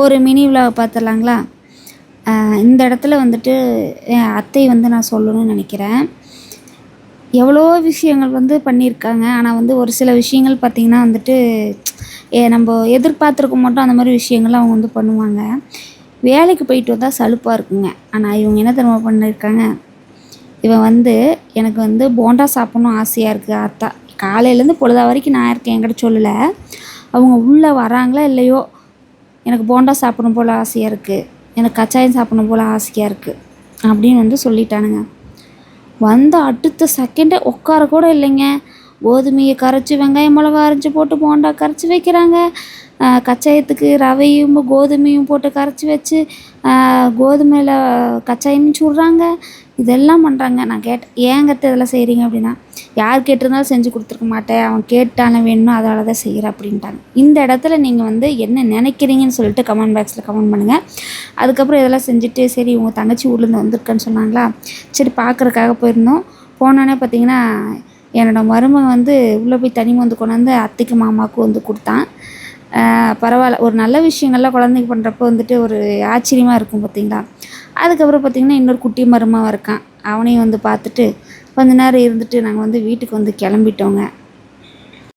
ஒரு மினி விலாக பார்த்துடலாங்களா? இந்த இடத்துல வந்துட்டு என் அத்தை வந்து நான் சொல்லணும்னு நினைக்கிறேன். எவ்வளோ விஷயங்கள் வந்து பண்ணியிருக்காங்க. ஆனால் வந்து ஒரு சில விஷயங்கள் பார்த்திங்கன்னா வந்துட்டு நம்ம எதிர்பார்த்துருக்க மாட்டோம். அந்த மாதிரி விஷயங்கள்லாம் அவங்க வந்து பண்ணுவாங்க. வேலைக்கு போயிட்டு வந்தால் சலுப்பாக இருக்குங்க. ஆனால் இவங்க என்ன தெரியுமா பண்ணியிருக்காங்க, இவன் வந்து எனக்கு வந்து போண்டா சாப்பிட்ணும் ஆசையாக இருக்குது ஆத்தா. காலையிலேருந்து பொழுதா வரைக்கும் நான் இருக்கேன், என்கிட்ட சொல்லலை. அவங்க உள்ளே வராங்களா இல்லையோ, எனக்கு போண்டா சாப்பிடணும் போல் ஆசையாக இருக்குது, எனக்கு கச்சாயம் சாப்பிடணும் போல் ஆசையாக இருக்குது அப்படின்னு வந்து சொல்லிட்டானுங்க. வந்த அடுத்த செகண்டே உட்கார கூட இல்லைங்க. கோதுமையை கரைச்சி வெங்காயம் மிளகா அரைச்சி போட்டு போண்டா கரைச்சி வைக்கிறாங்க. கச்சாயத்துக்கு ரவையும் கோதுமையும் போட்டு கரைச்சி வச்சு கோதுமையில் கச்சாயமும் சுடுறாங்க. இதெல்லாம் பண்ணுறாங்க. நான் கேட்டேன், ஏங்க இதெல்லாம் செய்கிறீங்க அப்படின்னா, யார் கேட்டிருந்தாலும் செஞ்சு கொடுத்துருக்க மாட்டேன், அவன் கேட்டானே வேணும் அதனால தான் செய்கிறேன் அப்படின்ட்டாங்க. இந்த இடத்துல நீங்கள் வந்து என்ன நினைக்கிறீங்கன்னு சொல்லிட்டு கமெண்ட் பாக்ஸில் கமெண்ட் பண்ணுங்கள். அதுக்கப்புறம் இதெல்லாம் செஞ்சுட்டு சரி உங்கள் தங்கச்சி ஊர்லேருந்து வந்திருக்கேன்னு சொன்னாங்களா, சரி பார்க்குறக்காக போயிருந்தோம். போனோடனே பார்த்திங்கன்னா என்னோடய மருமகன் வந்து உள்ளே போய் தனி மருந்து கொண்டாந்து அத்தைக்கு மாமாவுக்கும் வந்து கொடுத்தான். பரவாயில்ல, ஒரு நல்ல விஷயங்கள்லாம் குழந்தைக்கு பண்ணுறப்போ வந்துட்டு ஒரு ஆச்சரியமாக இருக்கும் பார்த்திங்களா. அதுக்கப்புறம் பார்த்திங்கன்னா இன்னொரு குட்டி மருமகன் இருக்கான். அவனையும் வந்து பார்த்துட்டு கொஞ்ச நேரம் இருந்துட்டு நாங்கள் வந்து வீட்டுக்கு வந்து கிளம்பிட்டோங்க.